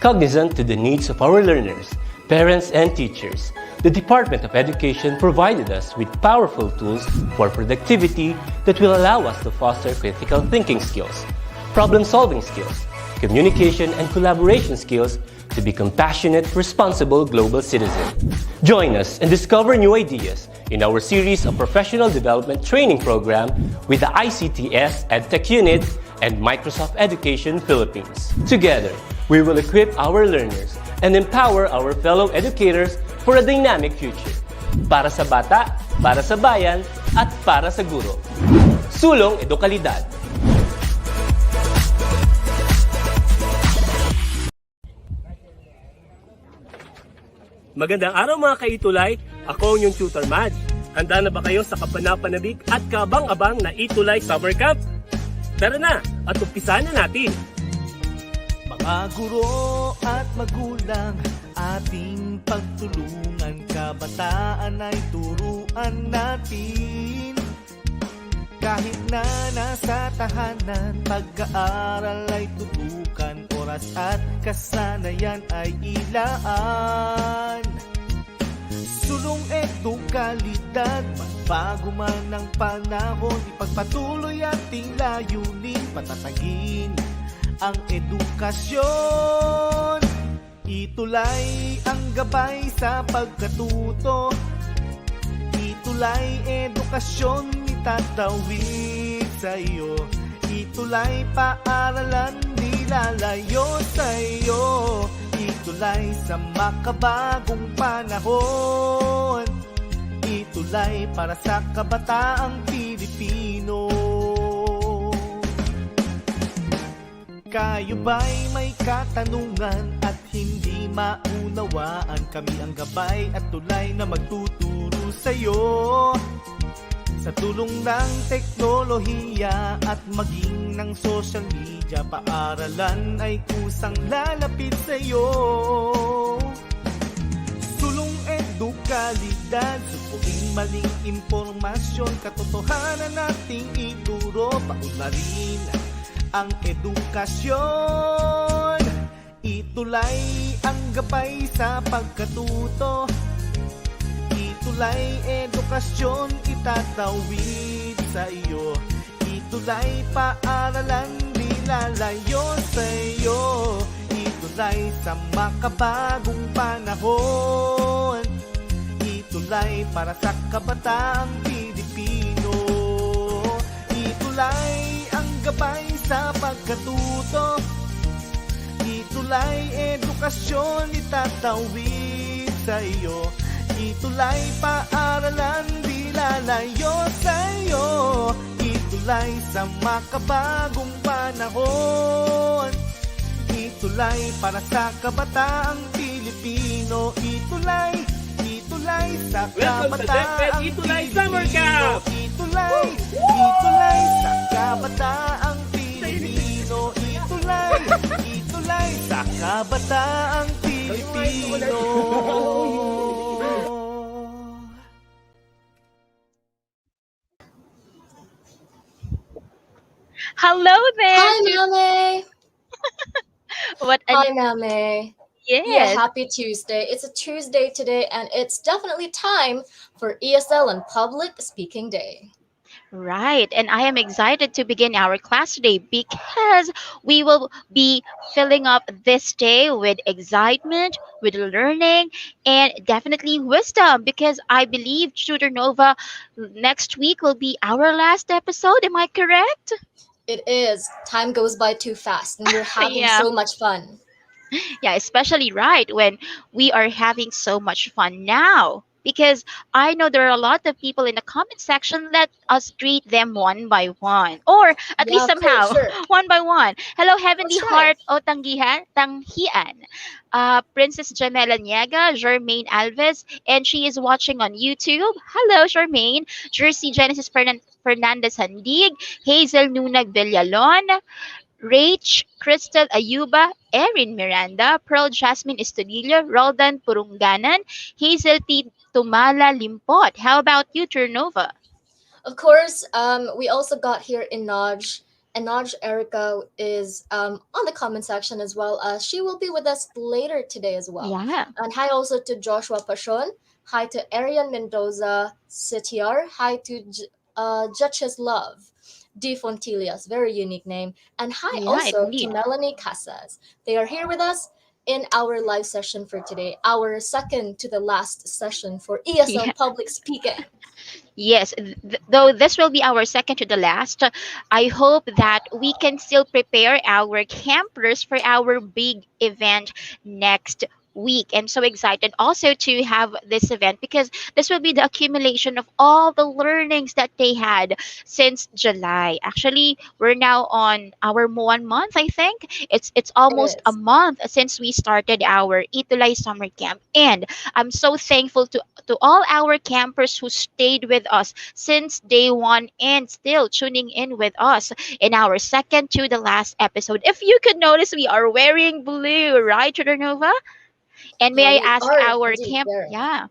Cognizant to the needs of our learners, parents, and teachers, the Department of Education provided us with powerful tools for productivity that will allow us to foster critical thinking skills, problem-solving skills, communication and collaboration skills to be compassionate, responsible global citizens. Join us and discover new ideas in our series of professional development training program with the ICTS-EdTech unit and Microsoft Education Philippines. Together, we will equip our learners and empower our fellow educators for a dynamic future. Para sa bata, para sa bayan, at para sa guro. Sulong Edukalidad. Magandang araw mga kaitulay! Ako ang inyong tutor Madge. Handa na ba kayo sa kapanapanabik at kabang-abang na ETUlay Summer Camp? Tara na at umpisahan na natin! Mga guro at magulang, ating pagtulungan, kabataan ay turuan natin. Kahit na nasa tahanan, pag-aaral ay tutukan, oras at kasanayan ay ilaan. Sulong edukalidad, magbago man ang panahon, ipagpatuloy ating layunin, patatagin ang edukasyon. ETUlay ang gabay sa pagkatuto, ETUlay edukasyon itatawid sa iyo. ETUlay paaralan di lalayo sa iyo. ETUlay sa makabagong panahon, ETUlay para sa kabataang Pilipino. Kayo ba'y may katanungan at hindi maunawaan? Kami ang gabay at tulay na magtuturo sa'yo. Sa tulong ng teknolohiya at maging ng social media, paaralan ay kusang lalapit sa'yo. Sulong edukalidad, supuin maling impormasyon, katotohanan nating ituro, paunlarin ang edukasyon. ETUlay ang gabay sa pagkatuto, ETUlay edukasyon itatawid sa iyo. ETUlay paaralan di lalayo sa iyo. ETUlay sa makabagong panahon, ETUlay para sa kabataang Pilipino. ETUlay ang gabay sa pagkatuto, ETUlay edukasyon itatawid sa iyo. ETUlay paaralan di lalayo sa iyo. ETUlay sa makabagong panahon, ETUlay para sa kabataang Pilipino. ETUlay, ETUlay sa kabataang ETUlay Summer Camp! ETUlay, ETUlay sa kabataang Pilipino. ETUlay, ETUlay sa kabataang Pilipino. Hello there. Hi, Name. What Hi, Name. yes. Yeah, happy Tuesday. It's a Tuesday today, and it's definitely time for ESL and Public Speaking Day. Right. And I am excited to begin our class today because we will be filling up this day with excitement, with learning, and definitely wisdom because I believe Tutor Nova next week will be our last episode. Am I correct? It is. Time goes by too fast, and we're having Yeah. so much fun. Yeah, especially right when we are having so much fun now. Because I know there are a lot of people in the comment section. Let us greet them one by one. Or at least Yeah, of course, somehow, sure. one by one. Hello, Heavenly That's right. Heart o Tanghian. Princess Jamela Niega, Jermaine Alves, and she is watching on YouTube. Hello, Jermaine. Jersey Genesis Fernandez Handig, Hazel Nunag Villalon, Rach, Crystal Ayuba, Erin Miranda, Pearl Jasmine Estudillo, Roldan Purunganan, Hazel T. Tumala Limpot. How about you, Turnova? Of course, we also got here Inaj And Naj Erica is on the comment section as well. She will be with us later today as well. Yeah. And hi also to Joshua Pashon. Hi to Arian Mendoza Sitiar. Hi to Judge's Love. D. Fontilias, very unique name. And hi Yeah, also to indeed. Melanie Casas. They are here with us in our live session for today, our second to the last session for ESL Yeah. public speaking. Yes, though this will be our second to the last, I hope that we can still prepare our campers for our big event next week. I'm so excited also to have this event because this will be the accumulation of all the learnings that they had since July. Actually, we're now on our 1 month, I think. It's It almost a is. month since we started our ETUlay Summer Camp. And I'm so thankful to all our campers who stayed with us since day one and still tuning in with us in our second to the last episode. If you could notice, we are wearing blue, right, Nova? And may Yeah, I we ask are our indeed camp, wearing it. yeah.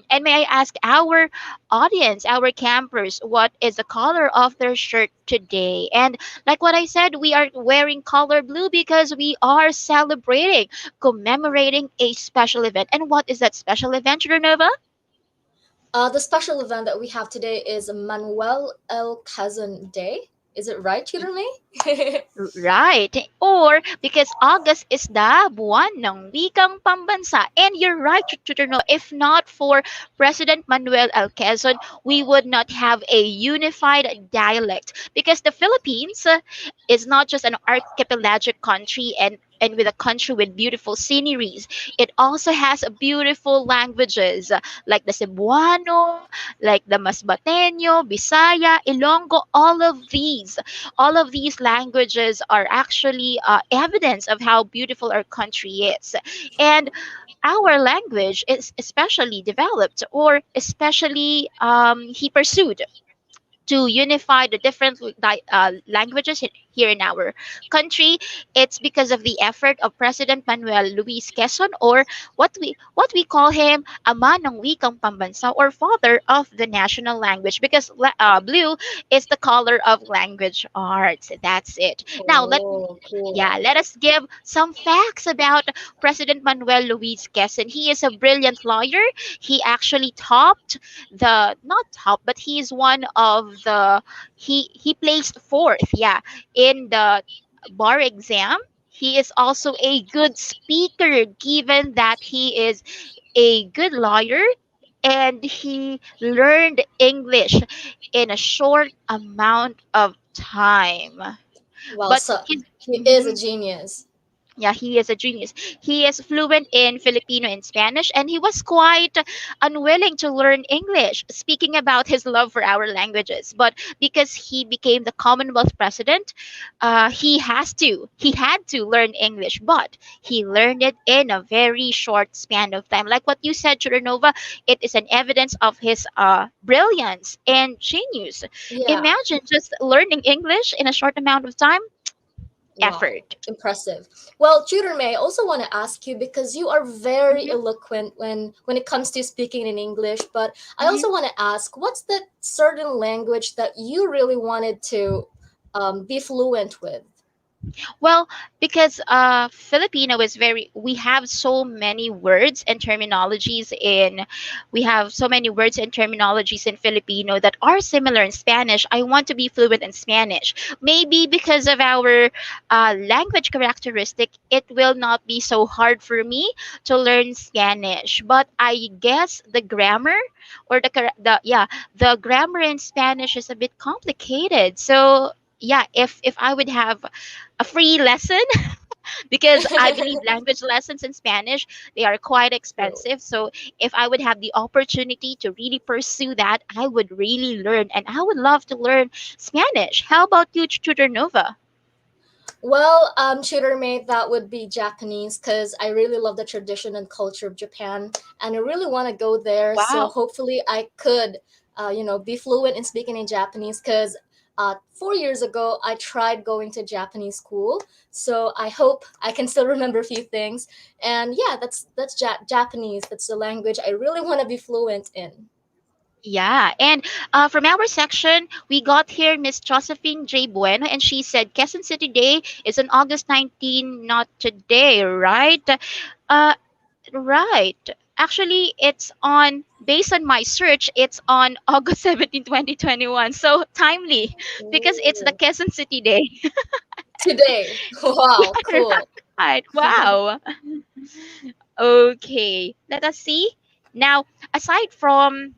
And may I ask our audience, our campers, what is the color of their shirt today? And like what I said, we are wearing color blue because we are celebrating, commemorating a special event. And what is that special event, Nova? The special event that we have today is Manuel El Cousin Day. Is it right, Tutor May? Right. Or because August is the buwan ng wikang pambansa. And you're right, Tutor. If not for President Manuel Alquezon, we would not have a unified dialect. Because the Philippines is not just an archipelagic country and with a country with beautiful sceneries. It also has beautiful languages like the Cebuano, like the Masbateño, Bisaya, Ilonggo, all of these languages are actually evidence of how beautiful our country is. And our language is especially developed or especially he pursued to unify the different languages here in our country. It's because of the effort of President Manuel Luis Quezon, or what we call him, Ama ng Wikang Pambansa, or Father of the National Language, because blue is the color of language arts. That's it. Now Oh, cool. let us give some facts about President Manuel Luis Quezon. He is a brilliant lawyer. He actually topped the not top, but he is one of the he placed fourth, yeah, in the bar exam. He is also a good speaker, given that he is a good lawyer and he learned English in a short amount of time. Well, But so his he is a mhm, genius. yeah, he is a genius. He is fluent in Filipino and Spanish, and he was quite unwilling to learn English, speaking about his love for our languages. But because he became the Commonwealth president, he had to learn English, but he learned it in a very short span of time. Like what you said, Churanova, it is an evidence of his brilliance and genius. Yeah. Imagine just learning English in a short amount of time. Wow, Effort. impressive. Well, Tutor May, I also want to ask you because you are very Mhm, eloquent when it comes to speaking in English, but I mhm. also want to ask, what's the certain language that you really wanted to be fluent with? Well, because Filipino is we have so many words and terminologies in Filipino that are similar in Spanish. I want to be fluent in Spanish. Maybe because of our language characteristic, it will not be so hard for me to learn Spanish. But I guess the grammar or the grammar in Spanish is a bit complicated. So yeah, if I would have a free lesson because I believe language lessons in Spanish, they are quite True. expensive. So if I would have the opportunity to really pursue that, I would really learn and I would love to learn Spanish. How about you, Tutor Nova? Well, Tutor May, that would be Japanese because I really love the tradition and culture of Japan, and I really want to go there. So Wow. hopefully, I could, be fluent in speaking in Japanese. Because 4 years ago, I tried going to Japanese school, so I hope I can still remember a few things. And yeah, that's Japanese. That's the language I really want to be fluent in. Yeah, and from our section, we got here Miss Josephine J. Bueno, and she said Quezon City Day is on August 19, not today, right? Uh, right. Actually, it's on, based on my search, it's on August 17, 2021. So timely because it's the Ooh. Quezon City Day. Today. Wow, Yeah, cool. right. Wow. Okay, let us see. Now, aside from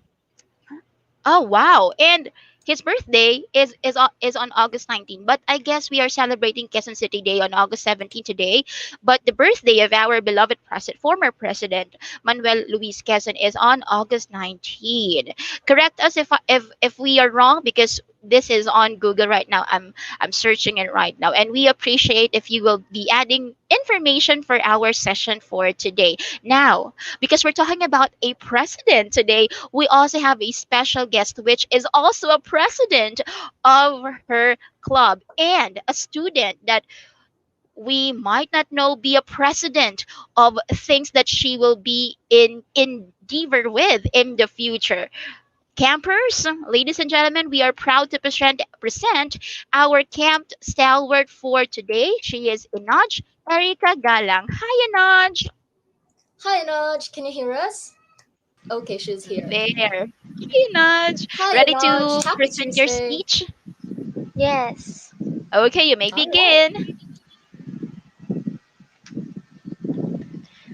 Oh wow! And his birthday is on August 19. But I guess we are celebrating Quezon City Day on August 17 today. But the birthday of our beloved former president Manuel Luis Quezon is on August 19. Correct us if we are wrong because this is on Google right now. I'm searching it right now, and we appreciate if you will be adding information for our session for today. Now, because we're talking about a president today, we also have a special guest, which is also a president of her club and a student that we might not know be a president of things that she will be in endeavor with in the future. Campers, ladies and gentlemen, we are proud to present our camp stalwart for today. She is Inaj Erika Galang. Hi, Inaj. Hi, Noj. Can you hear us? Okay, she's here. There. Hey, Nudge. Hi, Ready Noj. to Happy present your Tuesday. speech? Yes. Okay, you may All right. begin.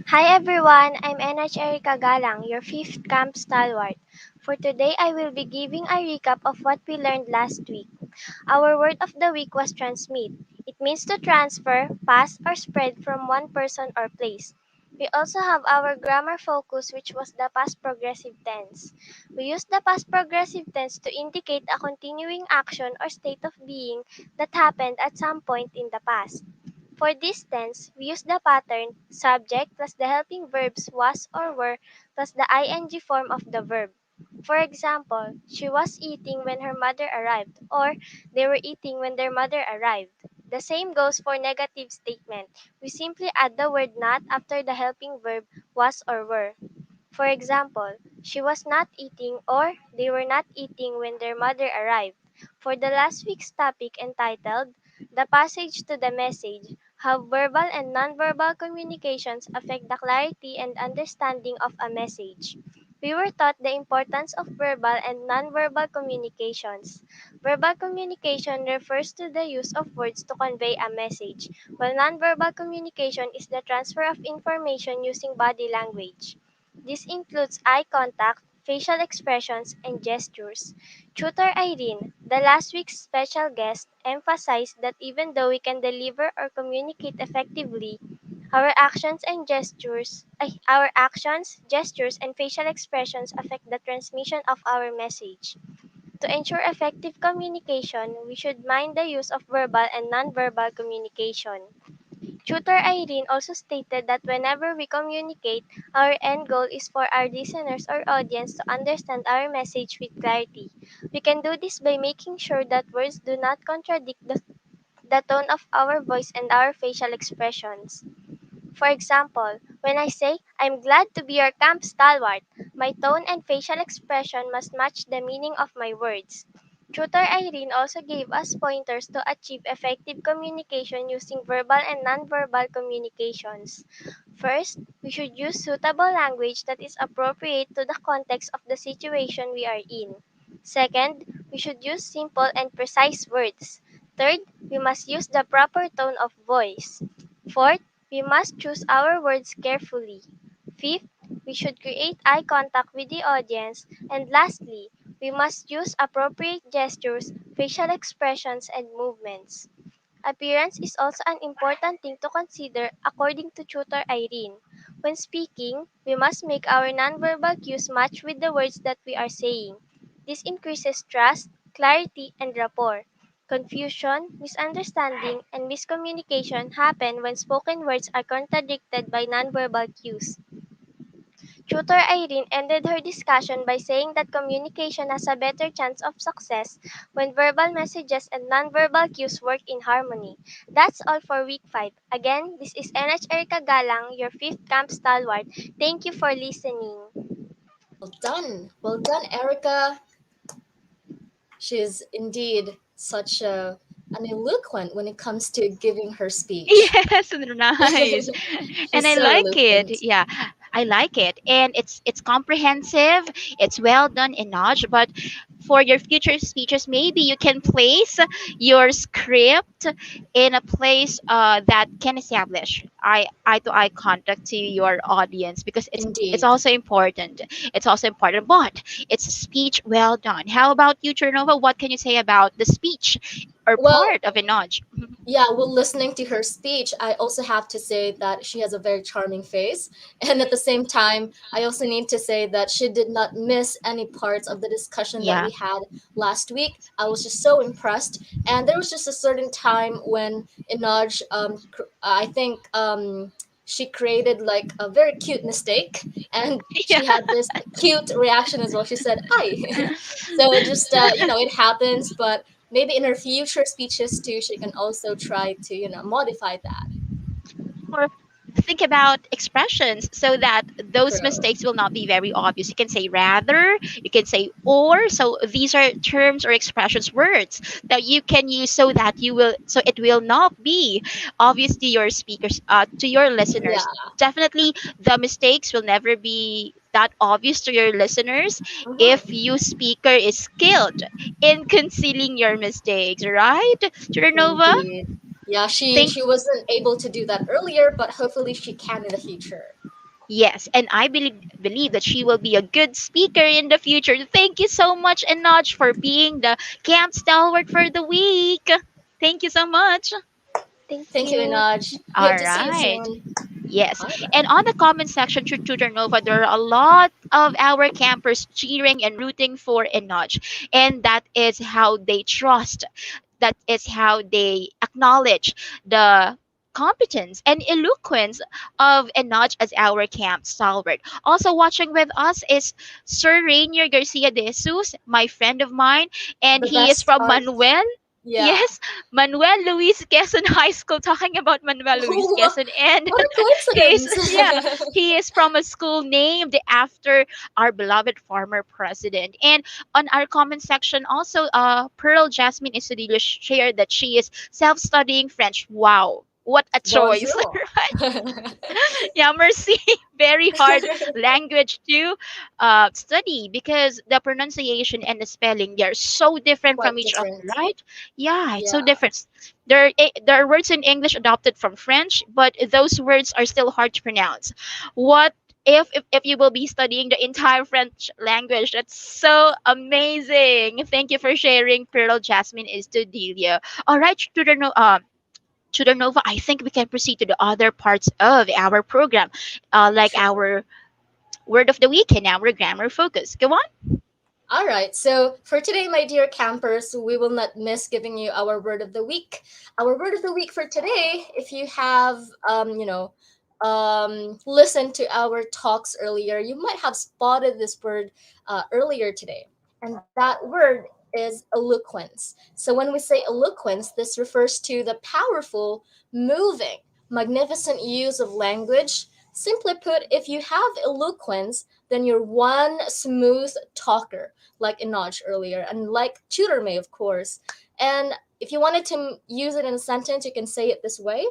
Hi everyone, I'm NH Erika Galang, your fifth camp stalwart. For today, I will be giving a recap of what we learned last week. Our word of the week was transmit. It means to transfer, pass, or spread from one person or place. We also have our grammar focus, which was the past progressive tense. We use the past progressive tense to indicate a continuing action or state of being that happened at some point in the past. For this tense, we use the pattern subject plus the helping verbs was or were plus the ing form of the verb. For example, she was eating when her mother arrived, or they were eating when their mother arrived. The same goes for negative statement. We simply add the word not after the helping verb was or were. For example, she was not eating or they were not eating when their mother arrived. For the last week's topic entitled The Passage to the Message, how verbal and nonverbal communications affect the clarity and understanding of a message. We were taught the importance of verbal and nonverbal communications. Verbal communication refers to the use of words to convey a message, while nonverbal communication is the transfer of information using body language. This includes eye contact, facial expressions, and gestures. Tutor Irene, the last week's special guest, emphasized that even though we can deliver or communicate effectively, our actions, gestures, and facial expressions affect the transmission of our message. To ensure effective communication, we should mind the use of verbal and nonverbal communication. Tutor Irene also stated that whenever we communicate, our end goal is for our listeners or audience to understand our message with clarity. We can do this by making sure that words do not contradict the tone of our voice and our facial expressions. For example, when I say, I'm glad to be your camp stalwart, my tone and facial expression must match the meaning of my words. Tutor Irene also gave us pointers to achieve effective communication using verbal and nonverbal communications. First, we should use suitable language that is appropriate to the context of the situation we are in. Second, we should use simple and precise words. Third, we must use the proper tone of voice. Fourth, we must choose our words carefully. Fifth, we should create eye contact with the audience. And lastly, we must use appropriate gestures, facial expressions, and movements. Appearance is also an important thing to consider according to Tutor Irene. When speaking, we must make our nonverbal cues match with the words that we are saying. This increases trust, clarity, and rapport. Confusion, misunderstanding, and miscommunication happen when spoken words are contradicted by nonverbal cues. Tutor Irene ended her discussion by saying that communication has a better chance of success when verbal messages and nonverbal cues work in harmony. That's all for week 5. Again, this is NH Erika Galang, your fifth camp stalwart. Thank you for listening. Well done, Erica. She's indeed such an eloquent when it comes to giving her speech. Yes, nice. And She's I so like it. eloquent. Yeah, I like it. And it's comprehensive. It's well done in Notch. But for your future speeches, maybe you can place your script in a place that can establish eye to eye contact to your audience, because it's Indeed. also important. It's also important. But it's a speech well done. How about you, Turnova? What can you say about the speech or Well, part of a Notch? yeah, well, listening to her speech, I also have to say that she has a very charming face. And at the same time, I also need to say that she did not miss any parts of the discussion that Yeah. we had last week. I was just so impressed. And there was just a certain time when Inaj, I think she created like a very cute mistake. And Yeah. she had this cute reaction as well. She said, "Hi." So it just, it happens. But maybe in her future speeches too, she can also try to, modify that. Or think about expressions so that those True. mistakes will not be very obvious. You can say rather, you can say or. So these are terms or expressions, words that you can use so that so it will not be obvious to your speakers, to your Yeah. listeners. Definitely, the mistakes will never be that obvious to your listeners if Mhm. you speaker is skilled in concealing your mistakes, right? Nova? Indeed. Yeah, she Thank she wasn't able to do that earlier, but hopefully she can in the future. Yes, and I believe that she will be a good speaker in the future. Thank you so much, Anoj, for being the camp stalwart for the week. Thank you so much. Thank Thank you, you. Inaj. We All hope to see you right. soon. Yes. All And right. on the comment section to Tutor Nova, there are a lot of our campers cheering and rooting for Anoj. And that is how they trust, that is how they acknowledge the competence and eloquence of Enoch as our camp stalwart. Also watching with us is Sir Rainier Garcia de Jesus, my friend of mine, and The he is best from part, Manuel. yeah. Yes, Manuel Luis Quezon High School. Talking about Manuel Luis what Quezon, and a he is, yeah, coincidence. he is from a school named after our beloved former president. And on our comment section, also, Pearl Jasmine Isidillo shared that she is self-studying French. Wow, what a choice! Bonjour. Yeah, merci. Very hard language to study because the pronunciation and the spelling, they are so different from Quite each other, different. right? Yeah, it's so Yeah. different. There are words in English adopted from French, but those words are still hard to pronounce. What if you will be studying the entire French language? That's so amazing. Thank you for sharing, Pearl Jasmine is to Delia. All right, student Nova, I think we can proceed to the other parts of our program, like Sure. our word of the week and our grammar focus. Go on. All right. So for today, my dear campers, we will not miss giving you our word of the week. Our word of the week for today, if you have, listened to our talks earlier, you might have spotted this word earlier today. And that word is eloquence. So when we say eloquence, this refers to the powerful, moving, magnificent use of language. Simply put, if you have eloquence, then you're one smooth talker, like Inaj earlier, and like Tutor May, of course. And if you wanted to use it in a sentence, you can say it this way: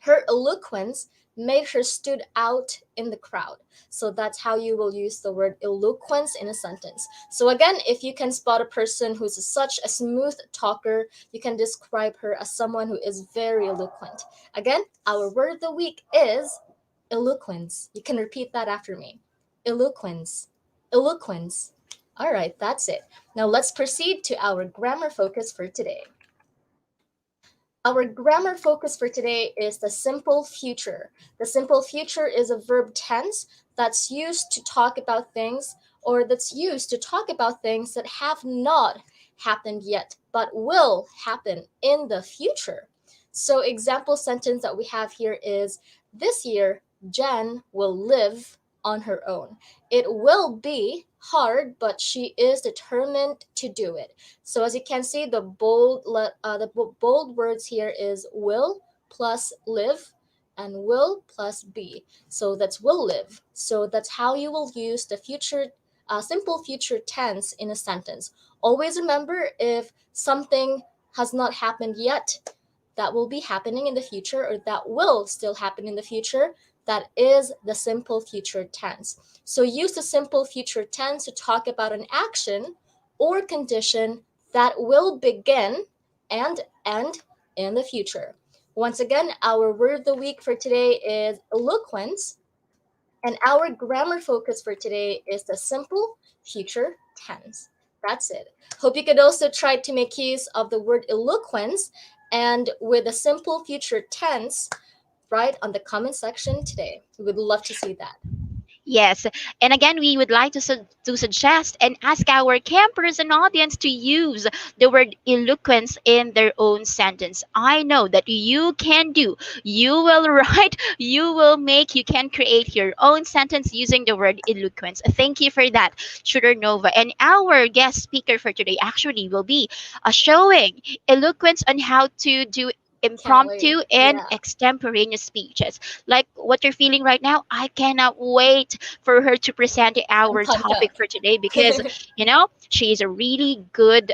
her eloquence made her stood out in the crowd. So that's how you will use the word eloquence in a sentence. So again, if you can spot a person who's such a smooth talker, you can describe her as someone who is very eloquent. Again, our word of the week is eloquence. You can repeat that after me. Eloquence. Eloquence. All right, that's it. Now let's proceed to our grammar focus for today. Our grammar focus for today is the simple future. The simple future is a verb tense that's used to talk about things, or that's used to talk about things that have not happened yet but will happen in the future. So example sentence that we have here is: this year Jen will live on her own. It will be hard, but she is determined to do it. So as you can see, the bold words here is will plus live. and will plus be. So that's will live. So that's how you will use the future, simple future tense in a sentence. Always remember, if something has not happened yet, that will be happening in the future, or that will still happen in the future, that is the simple future tense. So use the simple future tense to talk about an action or condition that will begin and end in the future. Once again, our word of the week for today is eloquence, and our grammar focus for today is the simple future tense. That's it. Hope you could also try to make use of the word eloquence and with the simple future tense right on the comment section today. We would love to see that. Yes. And again, we would like to suggest and ask our campers and audience to use the word eloquence in their own sentence. I know that you can do. You will write, you will make, you can create your own sentence using the word eloquence. Thank you for that, Shooter Nova. And our guest speaker for today actually will be showing eloquence on how to do Can't wait. impromptu and Yeah. extemporaneous speeches like what you're feeling right now. I cannot wait for her to present I'm our pumped topic up. for today because, she's a really good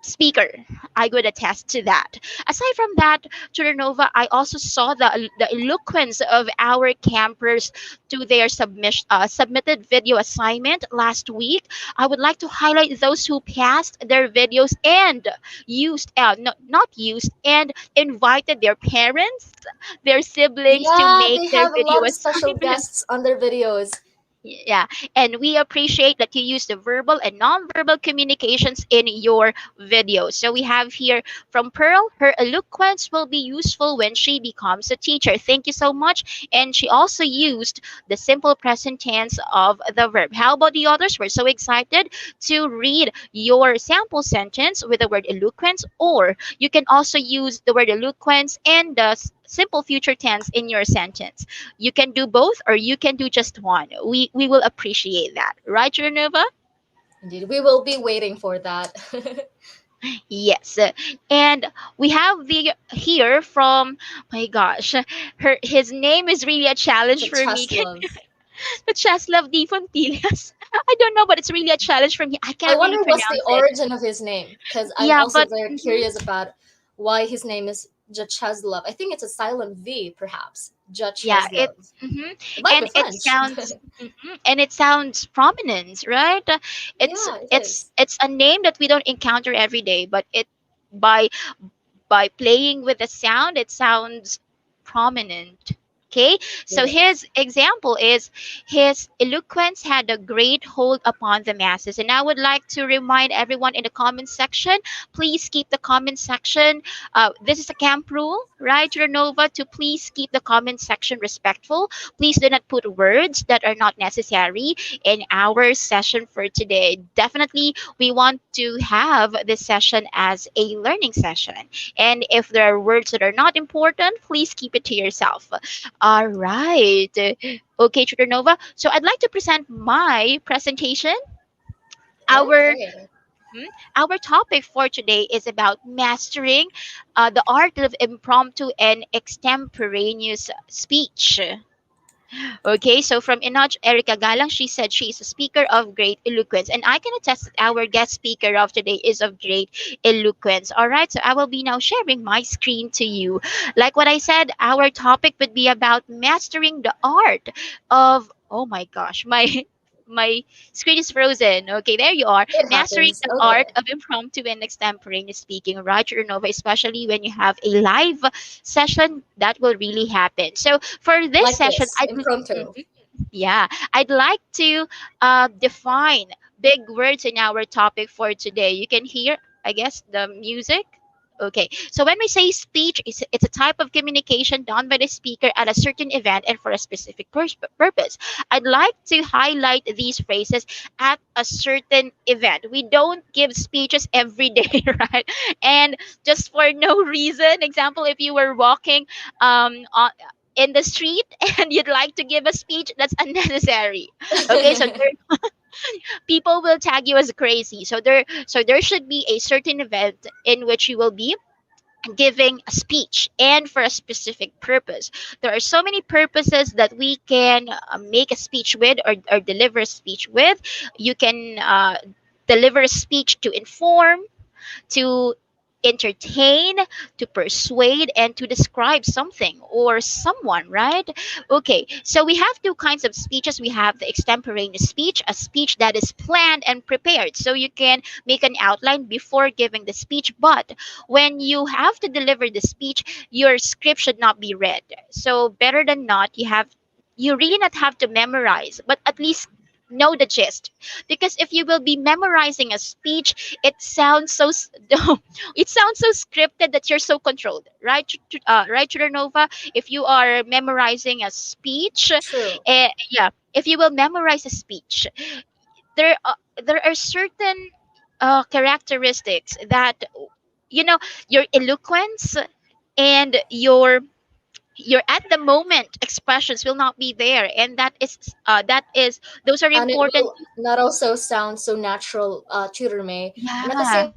speaker. I would attest to that. Aside from that, Turanova, I also saw the eloquence of our campers to their submitted video assignment last week. I would like to highlight those who passed their videos and used, not used, and invited their parents, their siblings to Yeah, make they their have a video lot of special assignment. guests on their videos. Yeah, and we appreciate that you use the verbal and non-verbal communications in your videos. So we have here from Pearl, her eloquence will be useful when she becomes a teacher. Thank you so much. And she also used the simple present tense of the verb. How about the others? We're so excited to read your sample sentence with the word eloquence, or you can also use the word eloquence and the simple future tense in your sentence. You can do both or you can do just one. We will appreciate that. Right, Renova? Indeed, we will be waiting for that. Yes. And we have the here from, my gosh, his name is really a The challenge for me. chest love. Czeslaw D. Fontillas. I don't know, but it's really a challenge for me. I I cannot really wonder what's the pronounce it. origin of his name, because I'm Yeah, also but very curious about why his name is Jacheslov. I think it's a silent V, perhaps. yeah, Jacheslov. mhm. It might be and it French. sounds and it sounds prominent, right? It's Yeah, it it's is. it's a name that we don't encounter every day, but it by by playing with the sound, it sounds prominent. Okay, It so is. his example is his eloquence had a great hold upon the masses. And I would like to remind everyone in the comment section, please keep the comment section. This is a camp rule, right, Renova, to please keep the comment section respectful. Please do not put words that are not necessary in our session for today. Definitely, we want to have this session as a learning session. And if there are words that are not important, please keep it to yourself. All right. Okay, Nova. So I'd like to present my presentation. Our Okay. mhm, our topic for today is about mastering the art of impromptu and extemporaneous speech. Okay, so from Inoj Erica Galang, she said she is a speaker of great eloquence. And I can attest that our guest speaker of today is of great eloquence. All right, so I will be now sharing my screen to you. Like what I said, our topic would be about mastering the art of, oh my gosh, my screen is frozen. Okay, there you are. It Mastering happens. the art Okay. of impromptu and extemporaneous speaking. Roger Nova, especially when you have a live session, that will really happen. So for this Like session, this, impromptu. yeah, I'd like to define big words in our topic for today. You can hear, I guess, the music. Okay, so when we say speech, it's a type of communication done by the speaker at a certain event and for a specific purpose. I'd like to highlight these phrases at a certain event. We don't give speeches every day, right? And just for no reason. Example, if you were walking on, in the street and you'd like to give a speech, that's unnecessary. Okay, so people will tag you as crazy. So there should be a certain event in which you will be giving a speech and for a specific purpose. There are so many purposes that we can make a speech with, or deliver a speech with. You can deliver a speech to inform, to entertain, to persuade, and to describe something or someone, right? Okay, so we have two kinds of speeches. We have the extemporaneous speech, a speech that is planned and prepared. So you can make an outline before giving the speech, but when you have to deliver the speech, your script should not be read. So better than not, you really not have to memorize, but at least know the gist, because if you will be memorizing a speech, it sounds so it sounds so scripted that you're so controlled, right? Right, Nova? If you are memorizing a speech, True. yeah, if you will memorize a speech, there are certain characteristics that, you know, your eloquence and your at the moment expressions will not be there, and that is those are And it important. will not also sound so natural, tutor May. And at the Yeah.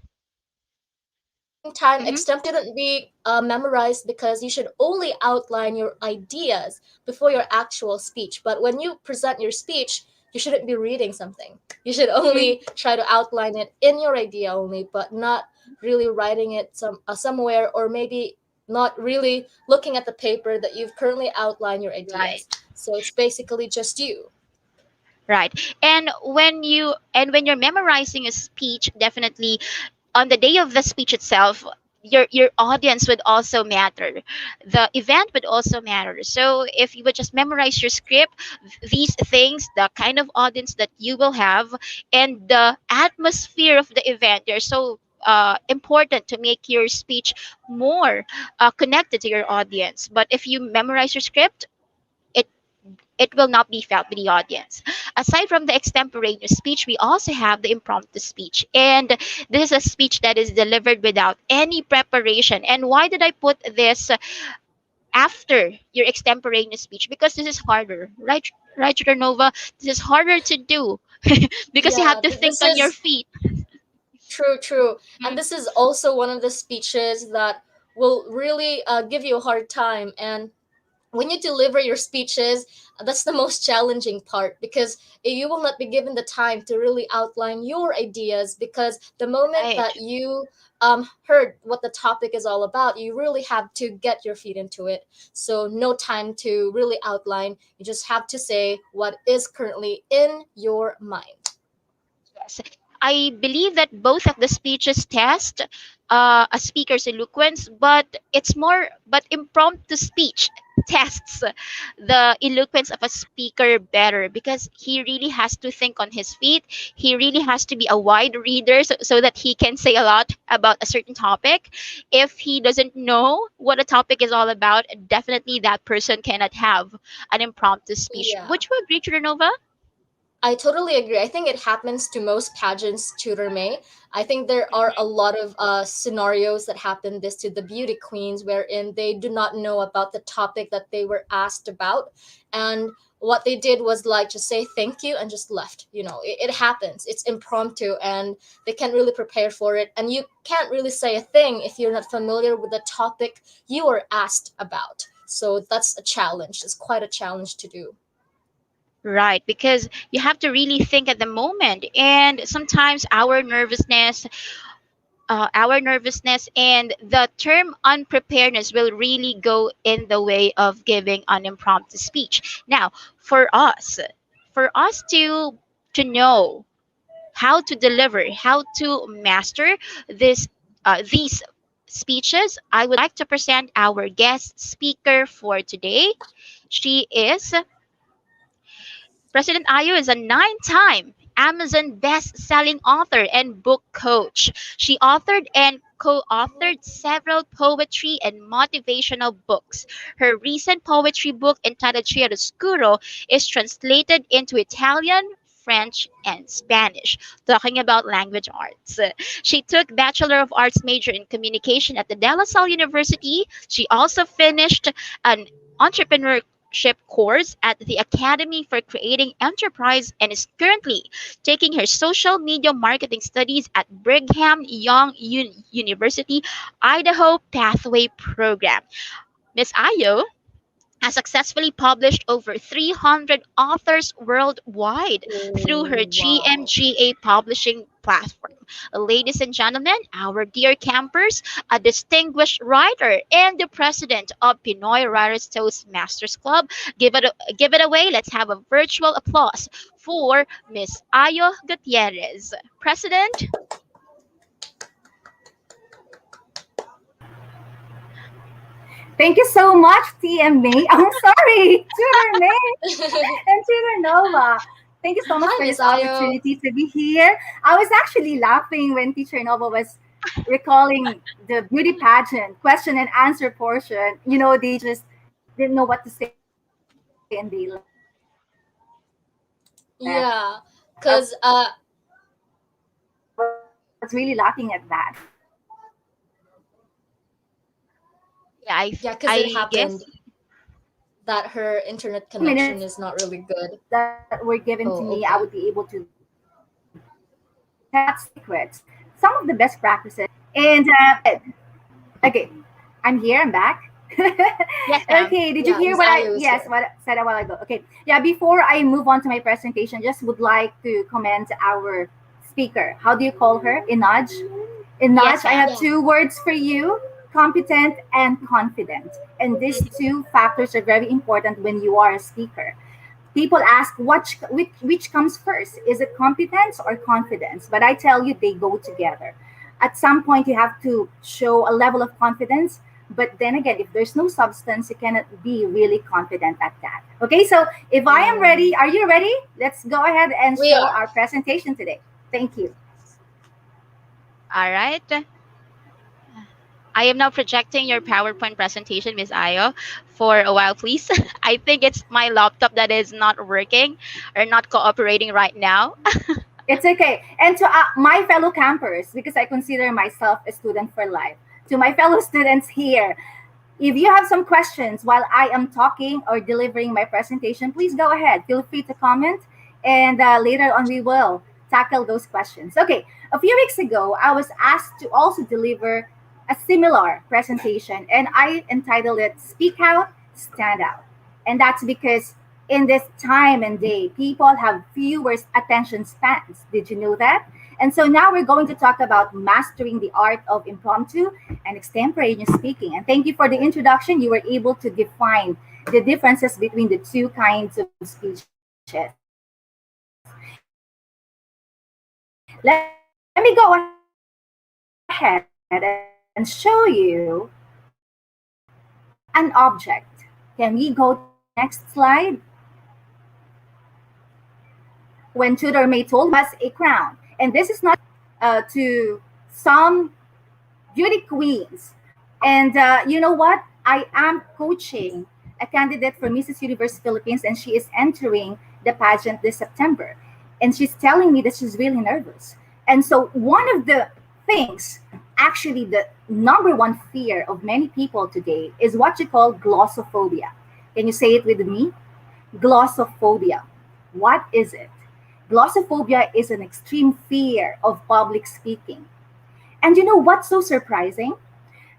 same time, Extemp shouldn't be Hmm. memorized, because you should only outline your ideas before your actual speech. But when you present your speech, you shouldn't be reading something. You should only try to outline it in your idea only, but not really writing it somewhere, or maybe not really looking at the paper that you've currently outlined your ideas. Right. So it's basically just you. Right. And when you're memorizing a speech, definitely on the day of the speech itself, your audience would also matter. The event would also matter. So if you would just memorize your script, these things, the kind of audience that you will have, and the atmosphere of the event, they're so important to make your speech more connected to your audience. But if you memorize your script, it it will not be felt by the audience. Aside from the extemporaneous speech, we also have the impromptu speech. And this is a speech that is delivered without any preparation. And why did I put this after your extemporaneous speech? Because this is harder, right? Right, Nova? This is harder to do because you have Yeah, to think this on your is feet. true, true. And Mhm. this is also one of the speeches that will really give you a hard time. And when you deliver your speeches, that's the most challenging part, because you will not be given the time to really outline your ideas, because the moment Right. that you heard what the topic is all about, you really have to get your feet into it. So no time to really outline. You just have to say what is currently in your mind. Yes. I believe that both of the speeches test a speaker's eloquence, but impromptu speech tests the eloquence of a speaker better, because he really has to think on his feet. He really has to be a wide reader, so that he can say a lot about a certain topic. If he doesn't know what a topic is all about, definitely that person cannot have an impromptu speech. Yeah. Would you agree, Nova? I totally agree. I think it happens to most pageants, tutor May. I think there are a lot of scenarios that happen this to the beauty queens, wherein they do not know about the topic that they were asked about. And what they did was like just say thank you and just left. It happens. It's impromptu, and they can't really prepare for it. And you can't really say a thing if you're not familiar with the topic you were asked about. So that's a challenge. It's quite a challenge to do. Right, because you have to really think at the moment, and sometimes our nervousness and the term unpreparedness will really go in the way of giving an impromptu speech. Now, for us to know how to deliver, how to master these speeches, I would like to present our guest speaker for today. She is President Ayu is a 9-time Amazon best-selling author and book coach. She authored and co-authored several poetry and motivational books. Her recent poetry book entitled Chiaroscuro is translated into Italian, French, and Spanish, talking about language arts. She took Bachelor of Arts major in communication at the De La Salle University. She also finished an entrepreneur course at the Academy for Creating Enterprise and is currently taking her social media marketing studies at Brigham Young University, Idaho Pathway Program. Miss Ayo has successfully published over 300 authors worldwide through her Oh, wow. GMGA publishing platform. Ladies and gentlemen, our dear campers, a distinguished writer and the president of Pinoy Writers Toastmasters Club. Give it away. Let's have a virtual applause for Miss Ayo Gutierrez. President, Thank you so much, TMA. I'm sorry, Tutor May and Tutor Nova. Thank you so much Hi, for Miss this Ayo. opportunity to be here. I was actually laughing when Teacher Nova was recalling the beauty pageant question and answer portion. You know, they just didn't know what to say and they left. Yeah, I because was really laughing at that. yeah, yeah, because it I happened guess that her internet connection Minutes is not really good. that were given to Oh, me, I okay. would be able to tap secrets, some of the best practices. And okay, I'm here. I'm back. yes, ma'am. Okay, did you Yeah, hear Miss what Ayo is yes, here. what I said a while ago? Okay, yeah. Before I move on to my presentation, just would like to comment our speaker. How do you call her? Inaj. Yes, Inaj, I ma'am. have Yeah. two words for you: competent and confident. And these Mhm. two factors are very important when you are a speaker. People ask which comes first. Is it competence or confidence? But I tell you, they go together. At some point you have to show a level of confidence, but then again, if there's no substance, you cannot be really confident at that. Okay, so if I am ready, Mm, are you ready? Let's go ahead and we show are. our presentation today. Thank you. All right. I am now projecting your PowerPoint presentation, Miss Ayo, for a while, please. I think it's my laptop that is not working or not cooperating right now. It's okay. And to my fellow campers, because I consider myself a student for life, to my fellow students here, if you have some questions while I am talking or delivering my presentation, please go ahead. Feel free to comment, and later on we will tackle those questions. Okay, a few weeks ago, I was asked to also deliver a similar presentation, and I entitled it Speak Out, Stand Out. And that's because in this time and day, people have fewer attention spans. Did you know that? And so now we're going to talk about mastering the art of impromptu and extemporaneous speaking. And thank you for the introduction. You were able to define the differences between the two kinds of speeches. Let me go ahead and show you an object. Can we go to the next slide? When Tudor May told me was a crown. And this is not to some beauty queens. And you know what? I am coaching a candidate for Mrs. Universe Philippines, and she is entering the pageant this September. And she's telling me that she's really nervous. And so, one of the things, actually, the number one fear of many people today is what you call glossophobia. Can you say it with me? Glossophobia. What is it? Glossophobia is an extreme fear of public speaking. And you know what's so surprising?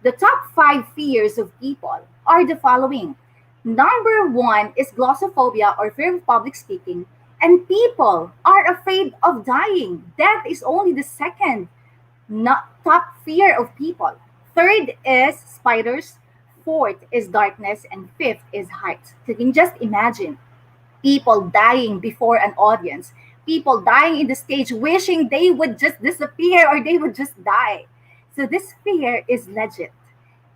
The top five fears of people are the following. Number one is glossophobia or fear of public speaking, and people are afraid of dying. Death is only the second not top fear of people. Third is spiders, fourth is darkness, and fifth is heights. So you can just imagine people dying before an audience, people dying in the stage wishing they would just disappear or they would just die. So this fear is legit.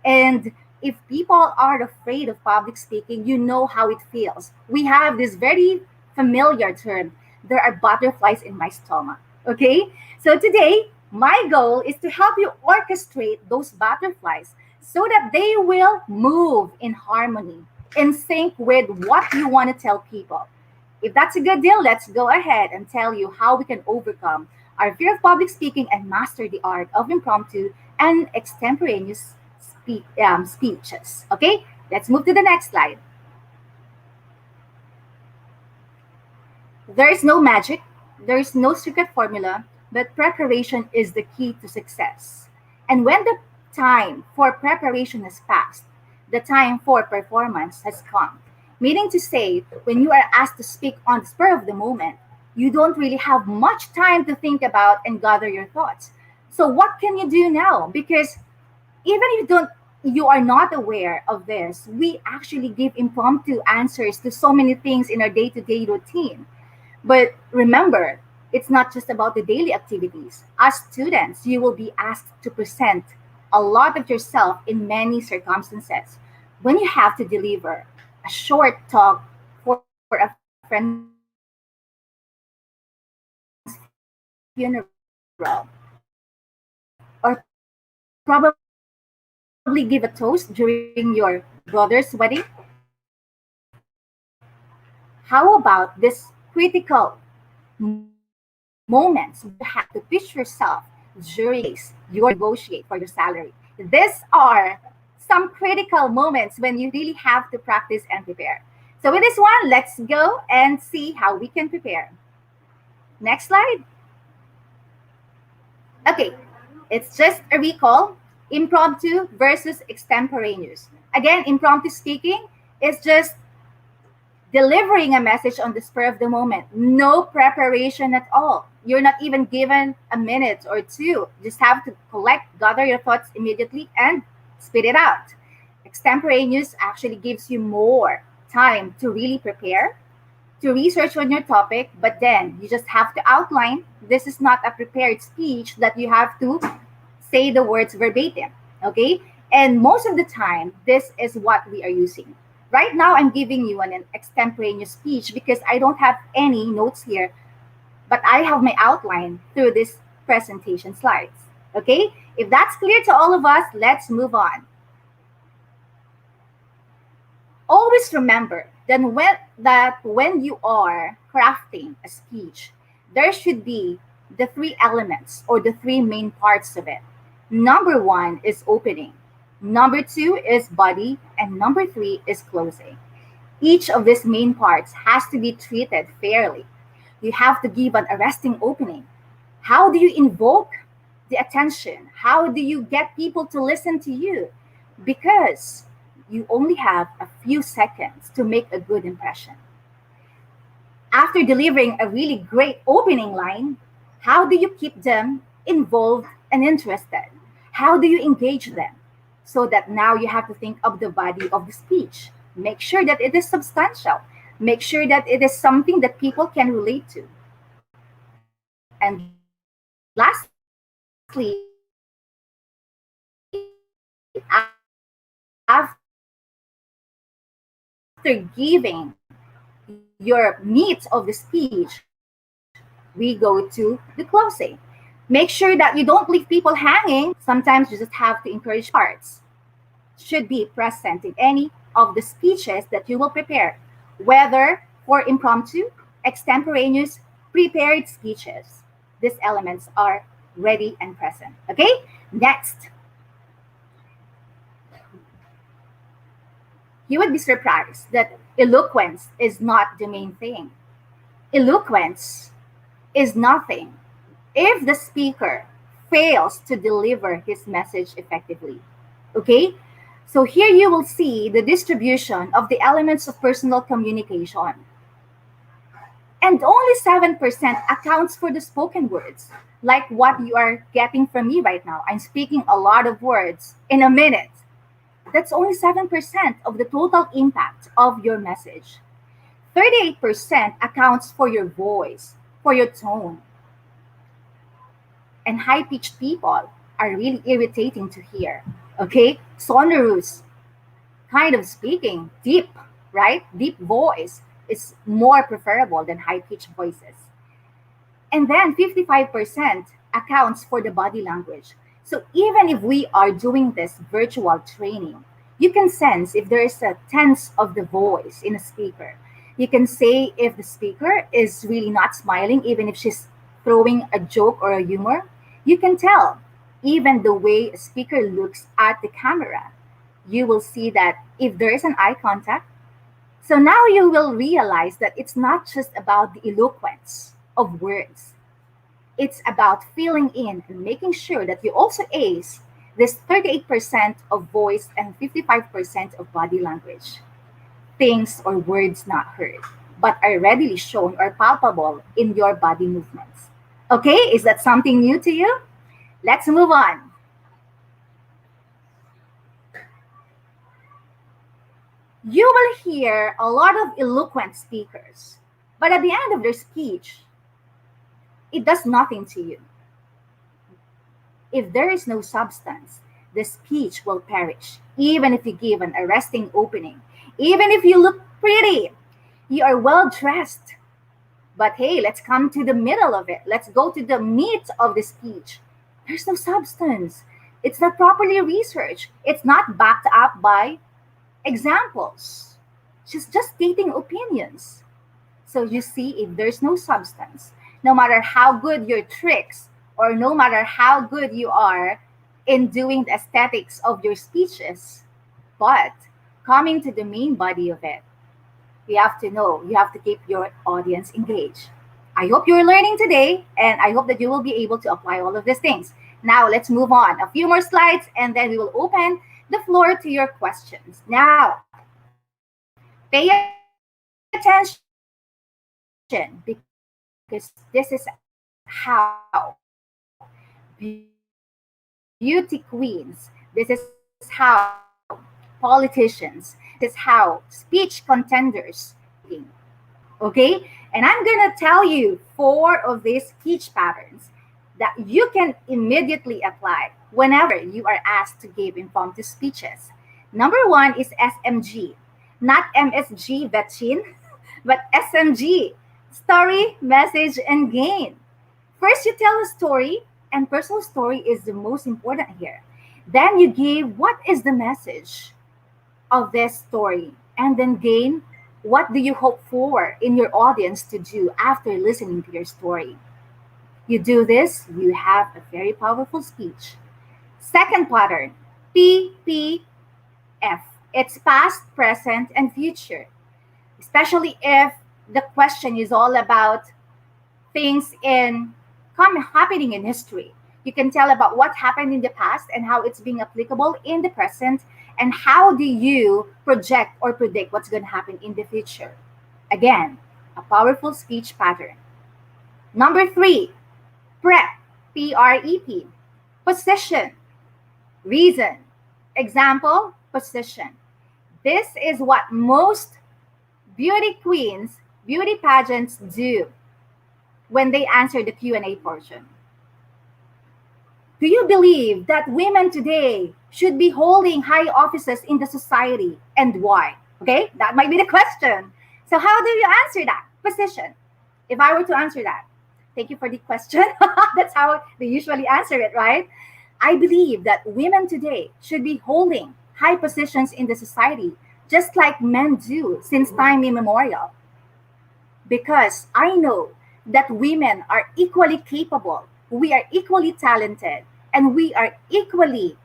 And if people are afraid of public speaking, you know how it feels. We have this very familiar term: there are butterflies in my stomach. Okay? So today, my goal is to help you orchestrate those butterflies so that they will move in harmony, in sync with what you want to tell people. If that's a good deal, let's go ahead and tell you how we can overcome our fear of public speaking and master the art of impromptu and extemporaneous speeches. Okay, let's move to the next slide. There is no magic, there is no secret formula, but preparation is the key to success. And when the time for preparation has passed, the time for performance has come. Meaning to say, when you are asked to speak on the spur of the moment, you don't really have much time to think about and gather your thoughts. So what can you do now? Because even if you are not aware of this, we actually give impromptu answers to so many things in our day-to-day routine. But remember, it's not just about the daily activities. As students, you will be asked to present a lot of yourself in many circumstances. When you have to deliver a short talk for a friend's funeral, or probably give a toast during your brother's wedding, how about this critical moments where you have to pitch yourself during the days you're negotiate for your salary? These are some critical moments when you really have to practice and prepare. So with this one, let's go and see how we can prepare. Next slide. Okay, it's just a recall. Impromptu versus extemporaneous. Again, impromptu speaking is just delivering a message on the spur of the moment. No preparation at all. You're not even given a minute or two. Just have to collect, gather your thoughts immediately, and spit it out. Extemporaneous actually gives you more time to really prepare, to research on your topic, but then you just have to outline. This is not a prepared speech that you have to say the words verbatim. Okay? And most of the time, this is what we are using. Right now, I'm giving you an extemporaneous speech because I don't have any notes here, but I have my outline through this presentation slides. Okay? If that's clear to all of us, let's move on. Always remember that when you are crafting a speech, there should be the three elements or the three main parts of it. Number one is opening. Number two is body, and number three is closing. Each of these main parts has to be treated fairly. You have to give an arresting opening. How do you invoke the attention? How do you get people to listen to you? Because you only have a few seconds to make a good impression. After delivering a really great opening line, how do you keep them involved and interested? How do you engage them? So that now you have to think of the body of the speech. Make sure that it is substantial. Make sure that it is something that people can relate to. And lastly, after giving your meat of the speech, we go to the closing. Make sure that you don't leave people hanging. Sometimes you just have to encourage parts. Should be present in any of the speeches that you will prepare, whether for impromptu, extemporaneous, prepared speeches. These elements are ready and present. Okay? Next. You would be surprised that eloquence is not the main thing. Eloquence is nothing if the speaker fails to deliver his message effectively. Okay? So here you will see the distribution of the elements of personal communication. And only 7% accounts for the spoken words, like what you are getting from me right now. I'm speaking a lot of words in a minute. That's only 7% of the total impact of your message. 38% accounts for your voice, for your tone. And high-pitched people are really irritating to hear. Okay? Sonorous kind of speaking, deep, right? Deep voice is more preferable than high-pitched voices. And then 55% accounts for the body language. So even if we are doing this virtual training, you can sense if there is a tense of the voice in a speaker. You can say if the speaker is really not smiling, even if she's throwing a joke or a humor. You can tell even the way a speaker looks at the camera. You will see that if there is an eye contact, So now you will realize that it's not just about the eloquence of words. It's about filling in and making sure that you also ace this 38% of voice and 55% of body language. Things or words not heard, but are readily shown or palpable in your body movements. Okay, is that something new to you? Let's move on. You will hear a lot of eloquent speakers, but at the end of their speech, it does nothing to you. If there is no substance, the speech will perish, even if you give an arresting opening, even if you look pretty, you are well dressed. But hey, let's come to the middle of it. Let's go to the meat of the speech. There's no substance. It's not properly researched. It's not backed up by examples. She's just stating opinions. So you see, if there's no substance, no matter how good your tricks or no matter how good you are in doing the aesthetics of your speeches, but coming to the main body of it, you have to know, you have to keep your audience engaged. I hope you're learning today, and I hope that you will be able to apply all of these things. Now, let's move on. A few more slides, and then we will open the floor to your questions. Now, pay attention because this is how beauty queens, this is how politicians, this is how speech contenders think. Okay? And I'm going to tell you 4 of these speech patterns that you can immediately apply whenever you are asked to give impromptu speeches. Number 1 is SMG, not MSG Vetchin, but SMG, story, message, and gain. First, you tell a story, and personal story is the most important here. Then you give what is the message of this story, and then gain what do you hope for in your audience to do after listening to your story. You do this, you have a very powerful speech. Second pattern, PPF. It's past, present, and future. Especially if the question is all about things happening in history. You can tell about what happened in the past and how it's being applicable in the present, and how do you project or predict what's going to happen in the future. Again, a powerful speech pattern. Number 3, prep, PREP, position, reason. Example, position. This is what most beauty queens, beauty pageants do when they answer the Q&A portion. Do you believe that women today should be holding high offices in the society, and why? Okay, that might be the question. So how do you answer that? Position. If I were to answer that, thank you for the question. That's how they usually answer it, right? I believe that women today should be holding high positions in the society, just like men do since time immemorial. Because I know that women are equally capable, we are equally talented, and we are equally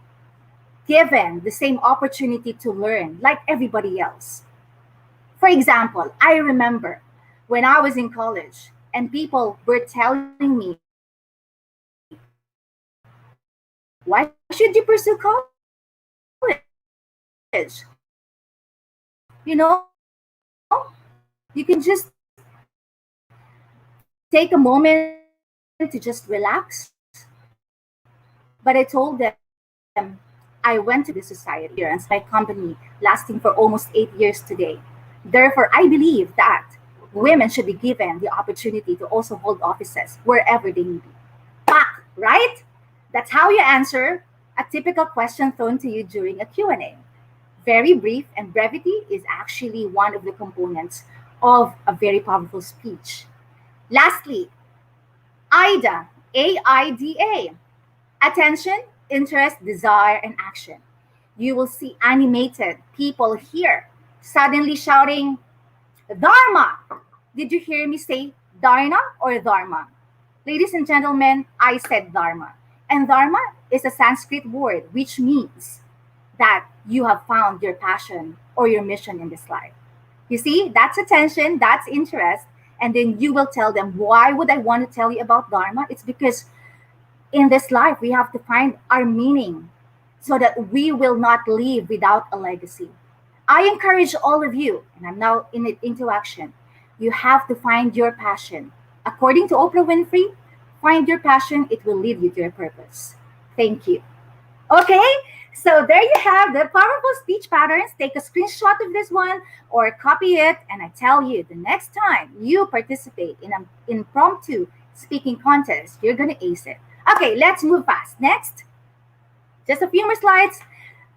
given the same opportunity to learn like everybody else. For example, I remember when I was in college and people were telling me, why should you pursue college? You know, you can just take a moment to just relax. But I told them, I went to the society and my company lasting for almost 8 years today. Therefore, I believe that women should be given the opportunity to also hold offices wherever they need be. Back, right? That's how you answer a typical question thrown to you during a Q&A. Very brief, and brevity is actually one of the components of a very powerful speech. Lastly, AIDA, AIDA, attention, interest, desire, and action. You will see animated people here suddenly shouting, Dharma! Did you hear me say Dharma or Dharma? Ladies and gentlemen, I said Dharma. And Dharma is a Sanskrit word which means that you have found your passion or your mission in this life. You see, that's attention, that's interest. And then you will tell them, why would I want to tell you about Dharma? It's because in this life, we have to find our meaning so that we will not live without a legacy. I encourage all of you, and I'm now in it into action. You have to find your passion. According to Oprah Winfrey, find your passion, it will lead you to your purpose. Thank you. Okay, so there you have the powerful speech patterns. Take a screenshot of this one or copy it, and I tell you, the next time you participate in an impromptu speaking contest, you're gonna ace it. Okay, let's move fast. Next, just a few more slides.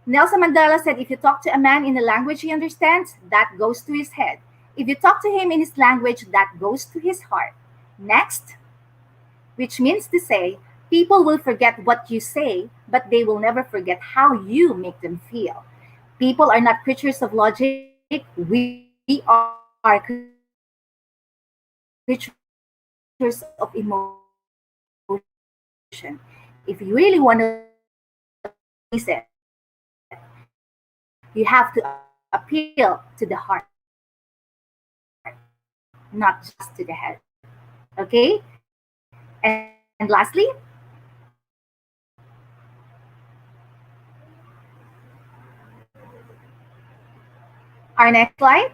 Nelson Mandela said, if you talk to a man in a language he understands, that goes to his head. If you talk to him in his language, that goes to his heart. Next, which means to say, people will forget what you say, but they will never forget how you make them feel. People are not creatures of logic. We are creatures of emotion. If you really want to please it, you have to appeal to the heart, not just to the head. Okay? And lastly, our next slide.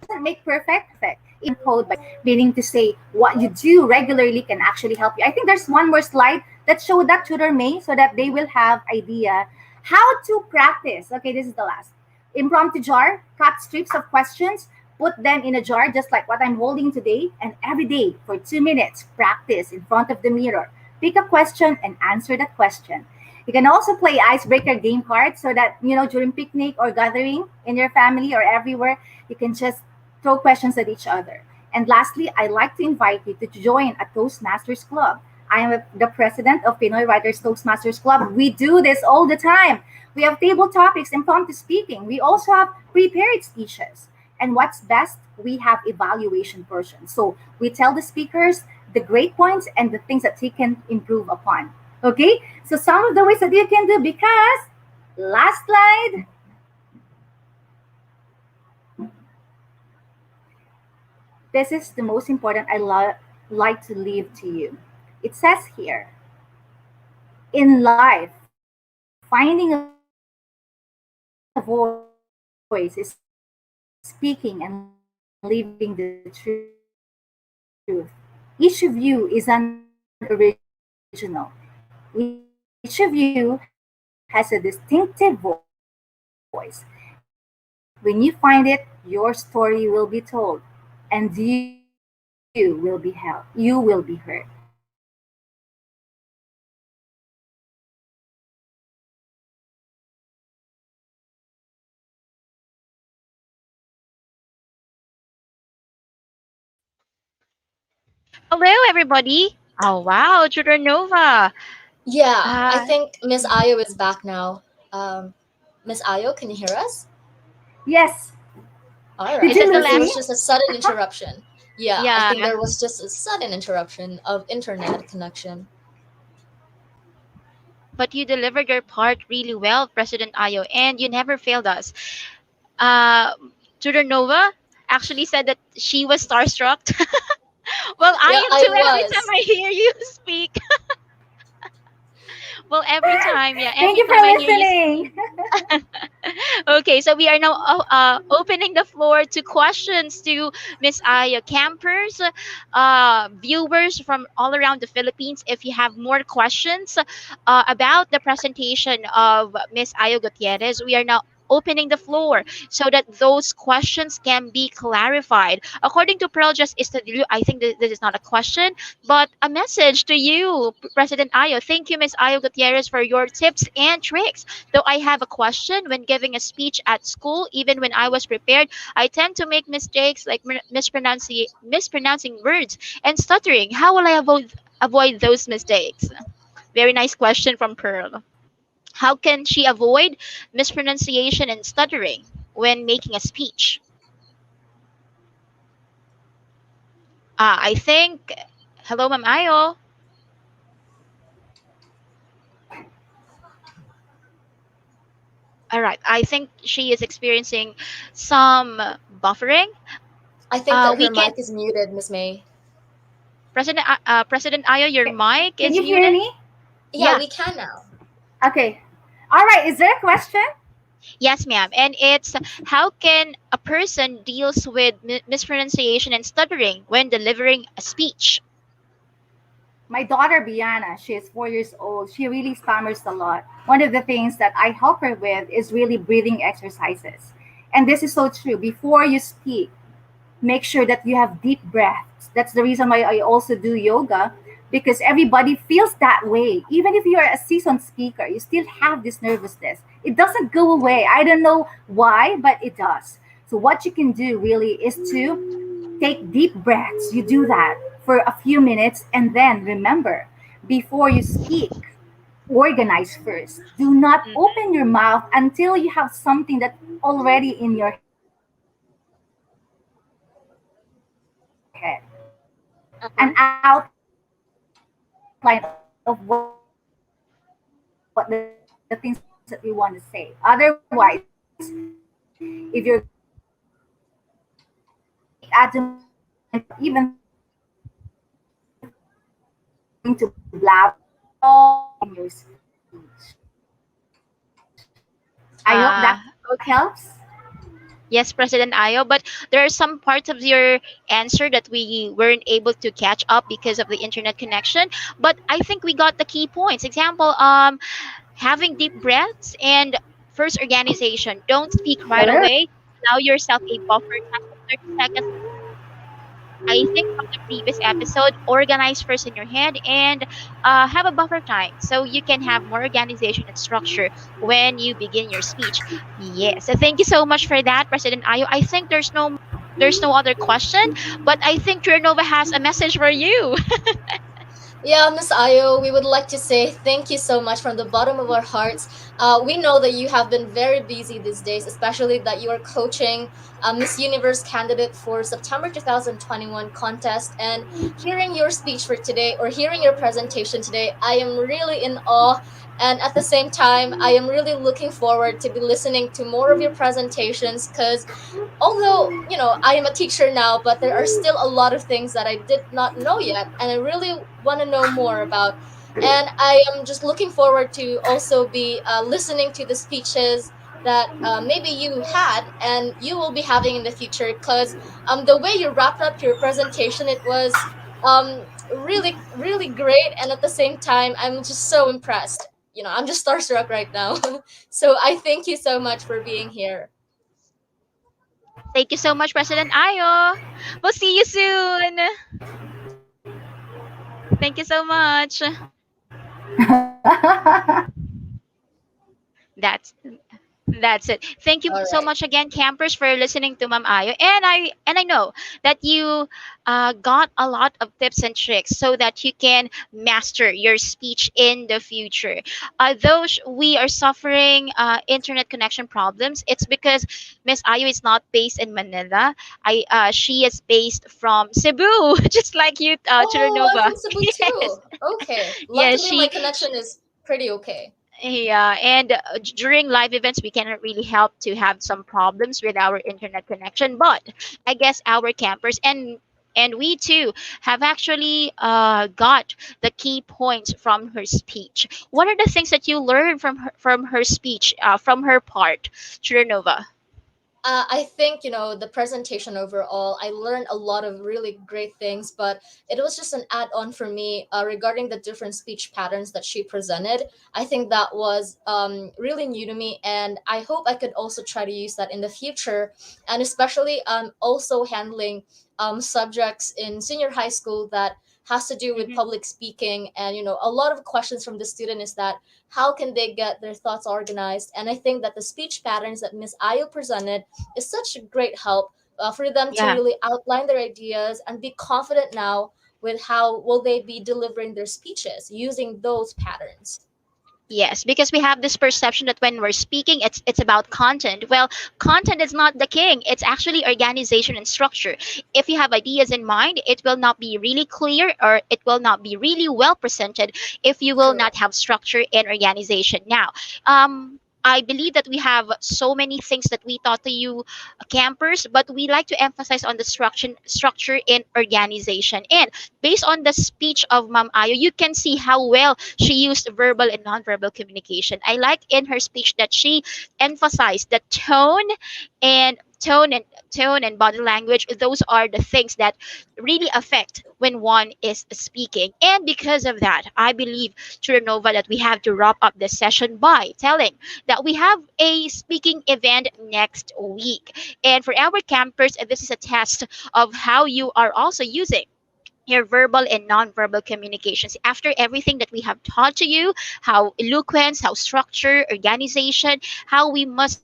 Doesn't make perfect. In code by meaning to say what you do regularly can actually help you. I think there's one more slide that show that tutor may so that they will have idea how to practice. Okay, this is the last. Impromptu jar, cut strips of questions, put them in a jar just like what I'm holding today, and every day for 2 minutes, practice in front of the mirror. Pick a question and answer that question. You can also play icebreaker game cards so that, during picnic or gathering in your family or everywhere, you can just throw questions at each other. And lastly, I'd like to invite you to join a Toastmasters Club. I am the president of Pinoy Writers Toastmasters Club. We do this all the time. We have table topics, impromptu speaking. We also have prepared speeches. And what's best, we have evaluation portions. So we tell the speakers the great points and the things that they can improve upon. Okay? So some of the ways that you can do, because last slide. This is the most important like to leave to you. It says here, in life, finding a voice is speaking and living the truth. Each of you is unoriginal. Each of you has a distinctive voice. When you find it, your story will be told, and you will be helped. You will be heard. Hello, everybody. Oh, wow, Tutor Nova. Yeah, I Uh, think Miss Ayo is back now. Miss Ayo, can you hear us? Yes. All Did right. is I you it the think lose there me? was last? just a sudden interruption. Yeah, I think Yeah. there was just a sudden interruption of internet connection. But you delivered your part really well, President Ayo, and you never failed us. Uh, Tutor Nova actually said that she was starstruck. Well, Yeah, I am I too every time was. I hear you speak. Well, every time, yeah, Thank every you for time I hear you listening. Okay, so we are now opening the floor to questions to Miss Aya Campers, viewers from all around the Philippines. If you have more questions about the presentation of Miss Aya Gutierrez, we are now opening the floor so that those questions can be clarified. According to Pearl Just Istadillo, I think this is not a question, but a message to you, President Ayo. Thank you, Miss Ayo Gutierrez, for your tips and tricks. Though I have a question, when giving a speech at school, even when I was prepared, I tend to make mistakes like mispronouncing words and stuttering. How will I avoid those mistakes? Very nice question from Pearl. How can she avoid mispronunciation and stuttering when making a speech? I think. Hello, Ma'am Ayo. All right. I think she is experiencing some buffering. I think that We her can, mic is muted, Miss May. President Ayo, your mic Can is you hear muted. me? Yeah, Yeah. we can now. Okay. All right. Is there a question? Yes, ma'am. And it's how can a person deals with mispronunciation and stuttering when delivering a speech? My daughter Biana, she is 4 years old. She really stammers a lot. One of the things that I help her with is really breathing exercises. And this is so true. Before you speak, make sure that you have deep breaths. That's the reason why I also do yoga, because everybody feels that way. Even if you are a seasoned speaker, you still have this nervousness. It doesn't go away. I don't know why, but it does. So what you can do really is to take deep breaths. You do that for a few minutes, and then remember, before you speak, organize first. Do not Mhm. open your mouth until you have something that already in your head. An Uh-huh. outline of what the things that we want to say. Otherwise, if you're going to speak ad even though you're going to blabber, in your speech. I hope that Uh, helps. yes, President Ayo, but there are some parts of your answer that we weren't able to catch up because of the internet connection. But I think we got the key points. Example, having deep breaths and first organization. Don't speak right Hello. away. Allow yourself a buffer time of 30 seconds. I think from the previous episode, organize first in your head and have a buffer time so you can have more organization and structure when you begin your speech. Yes, so thank you so much for that, President Ayo. I think there's no other question, but I think Trinova has a message for you. Yeah, Miss Ayo, we would like to say thank you so much from the bottom of our hearts. We know that you have been very busy these days, especially that you are coaching a Miss Universe candidate for September 2021 contest. And hearing your speech for today or hearing your presentation today, I am really in awe. And at the same time, I am really looking forward to be listening to more of your presentations because although I am a teacher now, but there are still a lot of things that I did not know yet and I really want to know more about. And I am just looking forward to also be listening to the speeches that maybe you had and you will be having in the future because the way you wrapped up your presentation, it was really really great, and at the same time I'm just so impressed. I'm just starstruck right now. So I thank you so much for being here. Thank you so much, President Ayo. We'll see you soon. Thank you so much. That's That's it. Thank you All so right. much again, campers, for listening to Ma'am Ayo. And I know that you got a lot of tips and tricks so that you can master your speech in the future. Though we are suffering internet connection problems, it's because Miss Ayo is not based in Manila. She is based from Cebu, just like you, Oh, I'm Chiranova. from Cebu Yes, too. Okay. yes, Luckily, my connection is pretty okay. yeah, and during live events, we cannot really help to have some problems with our internet connection. But I guess our campers and we too have actually got the key points from her speech. What are the things that you learned from her speech, from her part, Chiranova? I think, the presentation overall, I learned a lot of really great things, but it was just an add on for me regarding the different speech patterns that she presented. I think that was really new to me, and I hope I could also try to use that in the future. And especially also handling subjects in senior high school that has to do with Hmm. public speaking. And, a lot of questions from the student is that how can they get their thoughts organized? And I think that the speech patterns that Miss Ayo presented is such a great help for them to Yeah. really outline their ideas and be confident now with how will they be delivering their speeches using those patterns. Yes, because we have this perception that when we're speaking, it's about content. Well, content is not the king. It's actually organization and structure. If you have ideas in mind, it will not be really clear or it will not be really well presented if you will True. not have structure and organization. Now, um, I believe that we have so many things that we taught to you, campers, but we like to emphasize on the structure and organization. And based on the speech of Ma'am Ayo, you can see how well she used verbal and nonverbal communication. I like in her speech that she emphasized the and tone and body language. Those are the things that really affect when one is speaking. And because of that, I believe, Nova, that we have to wrap up this session by telling that we have a speaking event next week. And for our campers, this is a test of how you are also using your verbal and non-verbal communications. After everything that we have taught to you, how eloquence, how structure, organization, how we must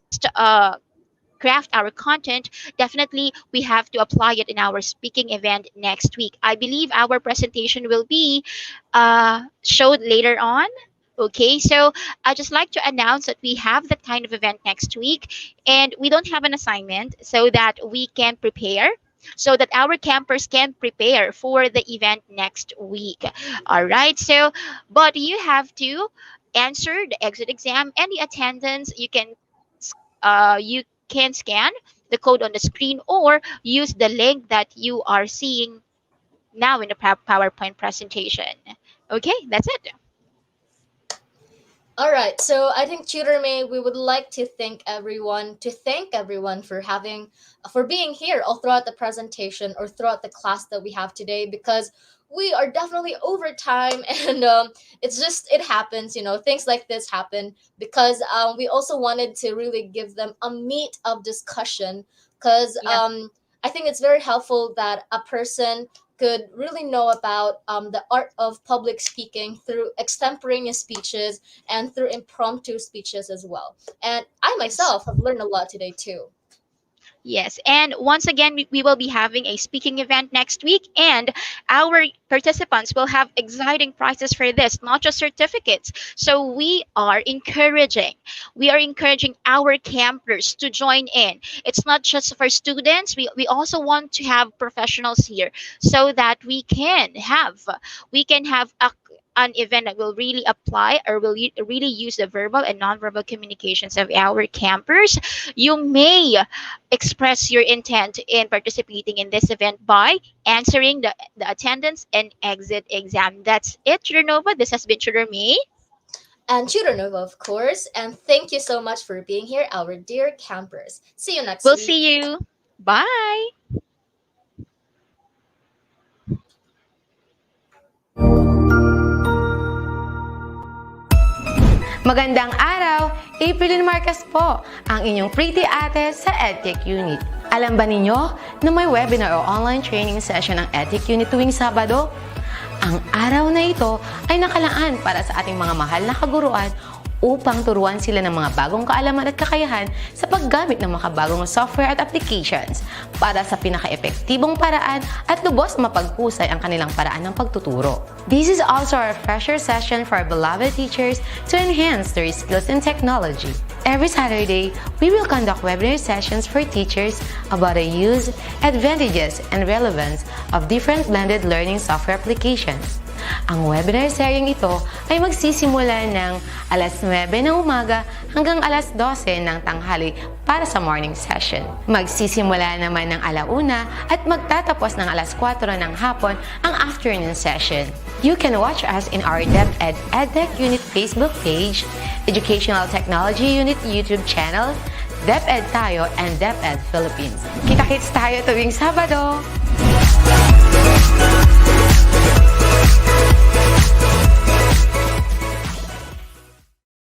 craft our content, definitely we have to apply it in our speaking event next week. I believe our presentation will be showed later on. Okay, so I just like to announce that we have that kind of event next week, and we don't have an assignment so that we can prepare, so that our campers can prepare for the event next week. All right, so but you have to answer the exit exam and the attendance. You can scan the code on the screen or use the link that you are seeing now in the PowerPoint presentation. Okay, that's it. All right, so I think Tutor May, we would like to thank everyone for being here all throughout the presentation or throughout the class that we have today, because we are definitely over time, and it happens, things like this happen because we also wanted to really give them a meat of discussion, because I think it's very helpful that a person could really know about the art of public speaking through extemporaneous speeches and through impromptu speeches as well. And I myself have learned a lot today too. Yes, and once again, we will be having a speaking event next week, and our participants will have exciting prizes for this, not just certificates. So we are encouraging our campers to join in. It's not just for students. We also want to have professionals here so that we can have an event that will really apply or will really use the verbal and nonverbal communications of our campers. You may express your intent in participating in this event by answering the attendance and exit exam. That's it, Tutor Nova. This has been Tutor May. And Tutor Nova, of course. And thank you so much for being here, our dear campers. See you next We'll week. see you. Bye. Magandang araw! April Marcas po, ang inyong pretty ate sa EdTech Unit. Alam ba ninyo na may webinar o online training session ng EdTech Unit tuwing Sabado? Ang araw na ito ay nakalaan para sa ating mga mahal na kaguruan upang turuan sila ng mga bagong kaalaman at kakayahan sa paggamit ng makabagong software at applications para sa pinaka-epektibong paraan at lubos mapaghusay ang kanilang paraan ng pagtuturo. This is also a refresher session for our beloved teachers to enhance their skills in technology. Every Saturday, we will conduct webinar sessions for teachers about the use, advantages, and relevance of different blended learning software applications. Ang webinar seryeng ito ay magsisimula ng alas 9 ng umaga hanggang alas 12 ng tanghali para sa morning session. Magsisimula naman ng alauna at magtatapos ng alas 4 ng hapon ang afternoon session. You can watch us in our DepEd-EdTech Unit Facebook page, Educational Technology Unit YouTube channel, DepEd Tayo and DepEd Philippines. Kita-kits tayo tuwing Sabado!